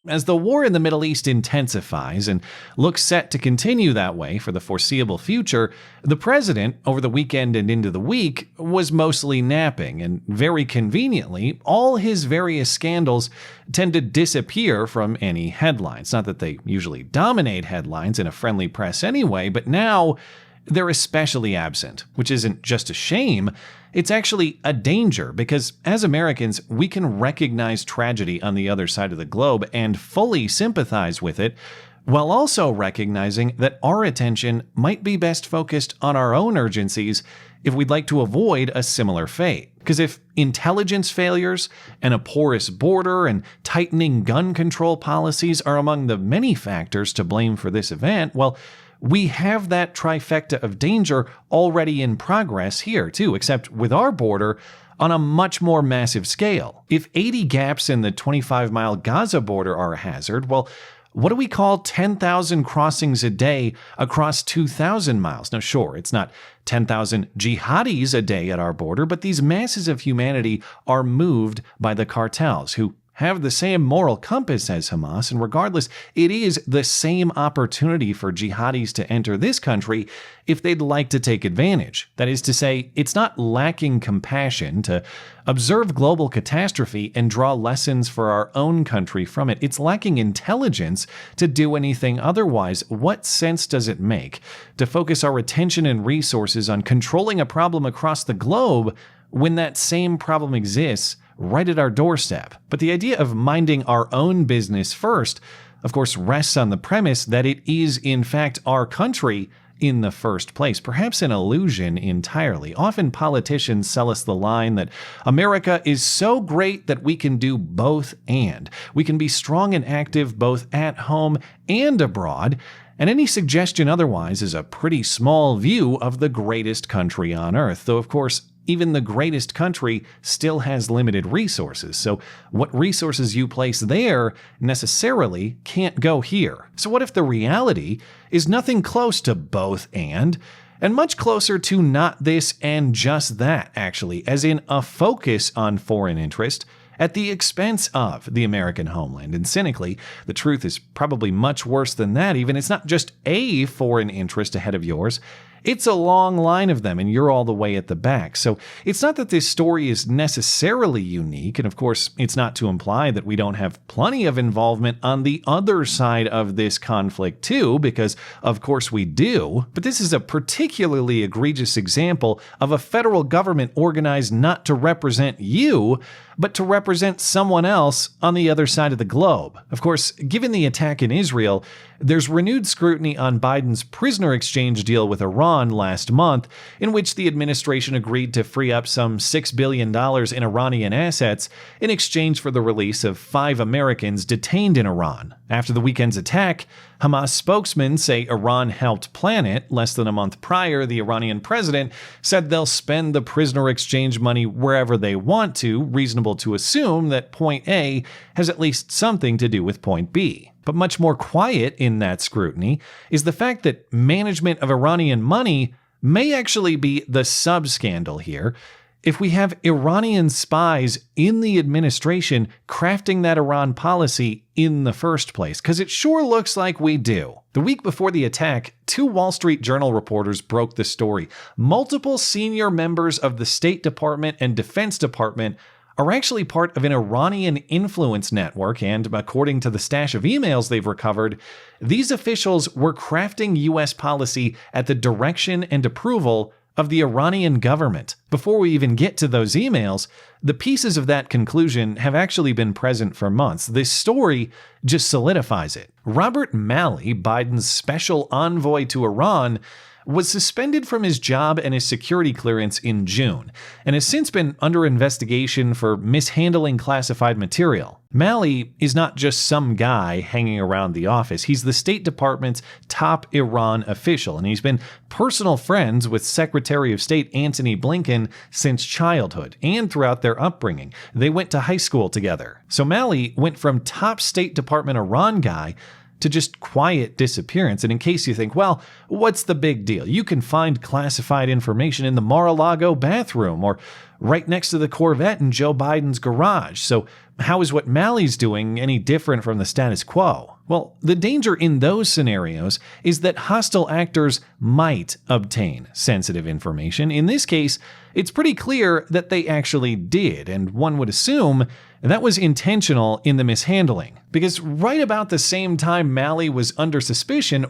As the war in the Middle East intensifies and looks set to continue that way for the foreseeable future, the president, over the weekend and into the week, was mostly napping, and very conveniently, all his various scandals tend to disappear from any headlines. Not that they usually dominate headlines in a friendly press anyway, but now they're especially absent, which isn't just a shame, it's actually a danger, because as Americans, we can recognize tragedy on the other side of the globe and fully sympathize with it, while also recognizing that our attention might be best focused on our own urgencies if we'd like to avoid a similar fate. Because if intelligence failures and a porous border and tightening gun control policies are among the many factors to blame for this event, well, we have that trifecta of danger already in progress here too, except with our border on a much more massive scale. If 80 gaps in the 25-mile Gaza border are a hazard, well, what do we call 10,000 crossings a day across 2,000 miles? Now, sure, it's not 10,000 jihadis a day at our border, but these masses of humanity are moved by the cartels, who have the same moral compass as Hamas, and regardless, it is the same opportunity for jihadis to enter this country if they'd like to take advantage. That is to say, it's not lacking compassion to observe global catastrophe and draw lessons for our own country from it. It's lacking intelligence to do anything otherwise. What sense does it make to focus our attention and resources on controlling a problem across the globe when that same problem exists right at our doorstep? But the idea of minding our own business first, of course, rests on the premise that it is, in fact, our country in the first place. Perhaps an illusion entirely. Often politicians sell us the line that America is so great that we can do both and. We can be strong and active both at home and abroad. And any suggestion otherwise is a pretty small view of the greatest country on earth, though, of course, even the greatest country still has limited resources, so what resources you place there necessarily can't go here. So what if the reality is nothing close to both and much closer to not this and just that, actually, as in a focus on foreign interest at the expense of the American homeland? And cynically, the truth is probably much worse than that even. It's not just a foreign interest ahead of yours. It's a long line of them, and you're all the way at the back. So it's not that this story is necessarily unique, and of course, it's not to imply that we don't have plenty of involvement on the other side of this conflict too, because of course we do. But this is a particularly egregious example of a federal government organized not to represent you, but to represent someone else on the other side of the globe. Of course, given the attack in Israel, there's renewed scrutiny on Biden's prisoner exchange deal with Iran last month, in which the administration agreed to free up some $6 billion in Iranian assets in exchange for the release of 5 Americans detained in Iran. After the weekend's attack, Hamas spokesmen say Iran helped plan it. Less than a month prior, the Iranian president said they'll spend the prisoner exchange money wherever they want to, reasonable to assume that point A has at least something to do with point B. But much more quiet in that scrutiny is the fact that management of Iranian money may actually be the sub-scandal here. If we have Iranian spies in the administration crafting that Iran policy in the first place, because it sure looks like we do. The week before the attack, 2 Wall Street Journal reporters broke the story. Multiple senior members of the State Department and Defense Department are actually part of an Iranian influence network, and according to the stash of emails they've recovered, these officials were crafting U.S. policy at the direction and approval of the Iranian government. Before we even get to those emails, the pieces of that conclusion have actually been present for months. This story just solidifies it. Robert Malley, Biden's special envoy to Iran, was suspended from his job and his security clearance in June, and has since been under investigation for mishandling classified material. Malley is not just some guy hanging around the office. He's the State Department's top Iran official, and he's been personal friends with Secretary of State Antony Blinken since childhood and throughout their upbringing. They went to high school together. So Malley went from top State Department Iran guy to just quiet disappearance. And in case you think, well, what's the big deal? You can find classified information in the Mar-a-Lago bathroom or right next to the Corvette in Joe Biden's garage. So how is what Malley's doing any different from the status quo? Well, the danger in those scenarios is that hostile actors might obtain sensitive information. In this case, it's pretty clear that they actually did, and one would assume that was intentional in the mishandling. Because right about the same time Malley was under suspicion,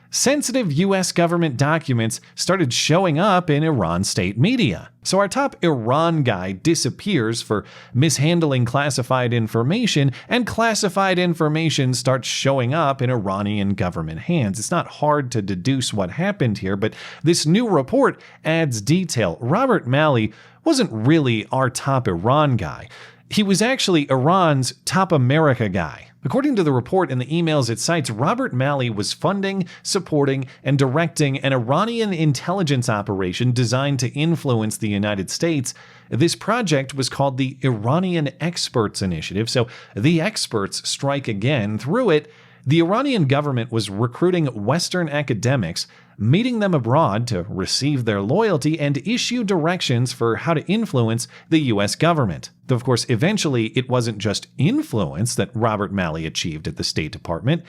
sensitive US government documents started showing up in Iran state media. So our top Iran guy disappears for mishandling classified information, and classified information starts showing up in Iranian government hands. It's not hard to deduce what happened here, but this new report adds detail. Robert Malley wasn't really our top Iran guy. He was actually Iran's top America guy. According to the report and the emails it cites, Robert Malley was funding, supporting, and directing an Iranian intelligence operation designed to influence the United States. This project was called the Iranian Experts Initiative, so the experts strike again. Through it, the Iranian government was recruiting Western academics, meeting them abroad to receive their loyalty and issue directions for how to influence the US government. Though, of course, eventually it wasn't just influence that Robert Malley achieved at the State Department.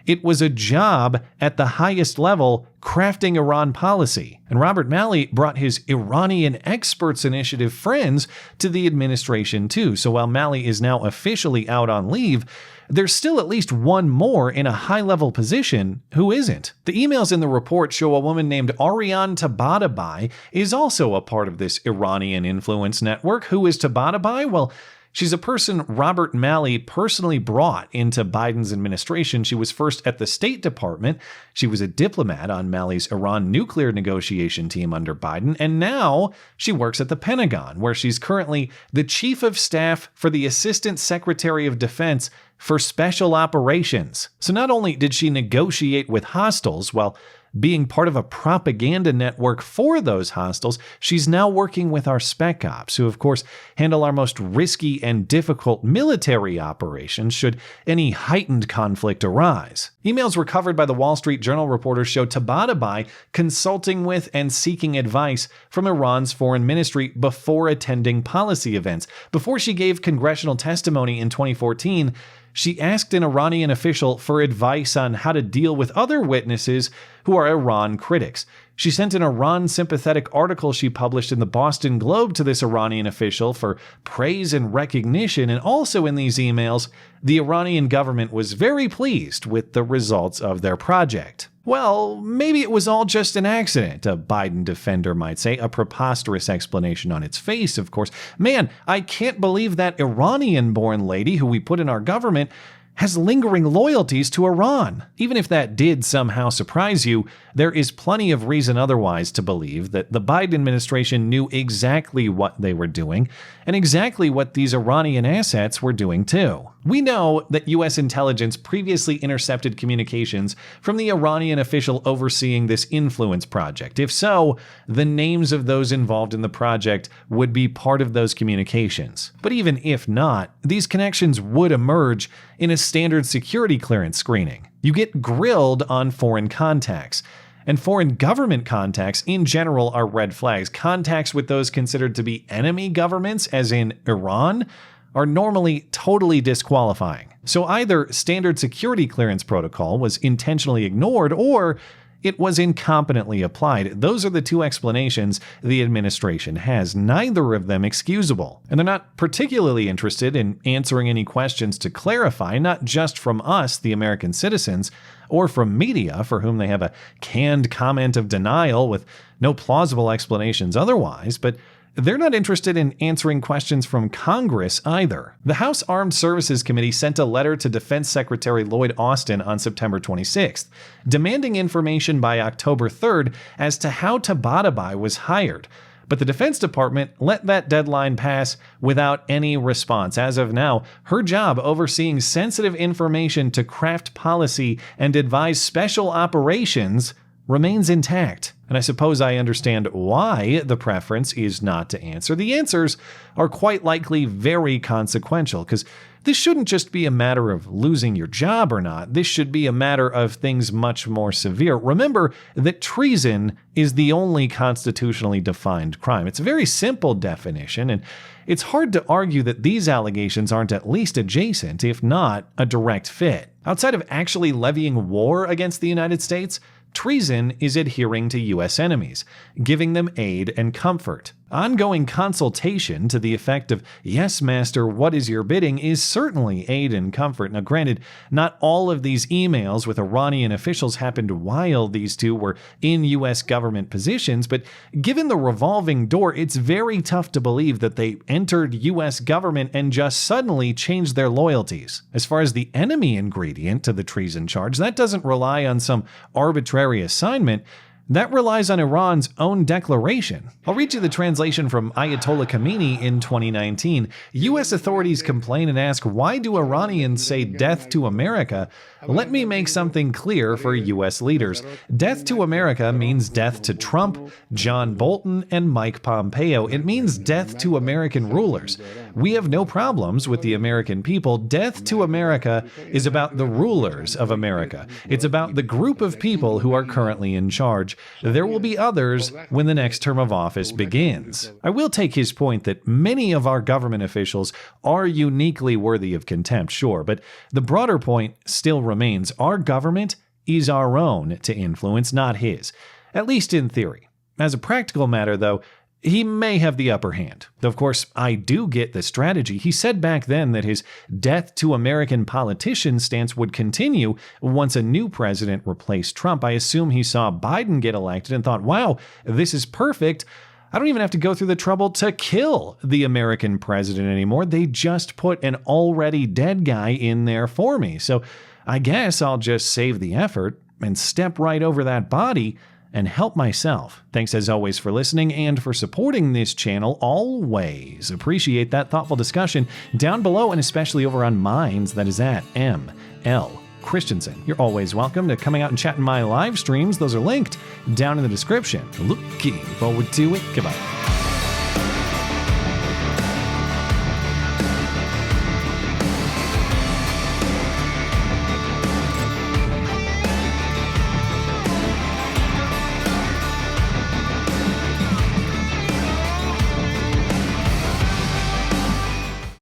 It was a job at the highest level crafting Iran policy. And Robert Malley brought his Iranian Experts Initiative friends to the administration too. So while Malley is now officially out on leave, there's still at least one more in a high-level position who isn't. The emails in the report show a woman named Ariane Tabatabai is also a part of this Iranian influence network. Who is Tabatabai? Well, she's a person Robert Malley personally brought into Biden's administration. She was first at the State Department. She was a diplomat on Malley's Iran nuclear negotiation team under Biden. And now she works at the Pentagon, where she's currently the chief of staff for the Assistant Secretary of Defense for Special Operations. So not only did she negotiate with hostiles while being part of a propaganda network for those hostiles, she's now working with our spec ops, who of course handle our most risky and difficult military operations should any heightened conflict arise. Emails recovered by the Wall Street Journal reporters show Tabatabai consulting with and seeking advice from Iran's foreign ministry before attending policy events. Before she gave congressional testimony in 2014, she asked an Iranian official for advice on how to deal with other witnesses who are Iran critics. She sent an Iran-sympathetic article she published in the Boston Globe to this Iranian official for praise and recognition, and also in these emails, the Iranian government was very pleased with the results of their project. Well, maybe it was all just an accident, a Biden defender might say, a preposterous explanation on its face, of course. Man, I can't believe that Iranian-born lady who we put in our government has lingering loyalties to Iran. Even if that did somehow surprise you, there is plenty of reason otherwise to believe that the Biden administration knew exactly what they were doing and exactly what these Iranian assets were doing too. We know that U.S. intelligence previously intercepted communications from the Iranian official overseeing this influence project. If so, the names of those involved in the project would be part of those communications. But even if not, these connections would emerge in a standard security clearance screening. You get grilled on foreign contacts. And foreign government contacts in general are red flags. Contacts with those considered to be enemy governments, as in Iran, are normally totally disqualifying. So either standard security clearance protocol was intentionally ignored or it was incompetently applied. Those are the two explanations the administration has, neither of them excusable. And they're not particularly interested in answering any questions to clarify, not just from us, the American citizens, or from media for whom they have a canned comment of denial with no plausible explanations otherwise, but they're not interested in answering questions from Congress either. The House Armed Services Committee sent a letter to Defense Secretary Lloyd Austin on September 26th, demanding information by October 3rd as to how Tabatabai was hired. But the Defense Department let that deadline pass without any response. As of now, her job overseeing sensitive information to craft policy and advise special operations remains intact. And I suppose I understand why the preference is not to answer. The answers are quite likely very consequential, because this shouldn't just be a matter of losing your job or not. This should be a matter of things much more severe. Remember that treason is the only constitutionally defined crime. It's a very simple definition, and it's hard to argue that these allegations aren't at least adjacent, if not a direct fit. Outside of actually levying war against the United States, treason is adhering to U.S. enemies, giving them aid and comfort. Ongoing consultation to the effect of, "Yes, master, what is your bidding?" is certainly aid and comfort. Now, granted, not all of these emails with Iranian officials happened while these two were in U.S. government positions, but given the revolving door, it's very tough to believe that they entered U.S. government and just suddenly changed their loyalties. As far as the enemy ingredient to the treason charge, that doesn't rely on some arbitrary assignment. That relies on Iran's own declaration. I'll read you the translation from Ayatollah Khamenei in 2019. U.S. authorities complain and ask, "Why do Iranians say death to America?" Let me make something clear for U.S. leaders. Death to America means death to Trump, John Bolton, and Mike Pompeo. It means death to American rulers. We have no problems with the American people. Death to America is about the rulers of America. It's about the group of people who are currently in charge. There will be others when the next term of office begins. I will take his point that many of our government officials are uniquely worthy of contempt, sure, but the broader point still remains. Our government is our own to influence, not his, at least in theory. As a practical matter, though, he may have the upper hand. Though, of course, I do get the strategy. He said back then that his death to American politicians stance would continue once a new president replaced Trump. I assume he saw Biden get elected and thought, wow, this is perfect. I don't even have to go through the trouble to kill the American president anymore. They just put an already dead guy in there for me. So I guess I'll just save the effort and step right over that body and help myself. Thanks as always for listening and for supporting this channel. Always appreciate that thoughtful discussion down below, and especially over on Minds. That is at ML Christiansen. You're always welcome to coming out and chat in my live streams. Those are linked down in the description. Looking forward to it. Goodbye.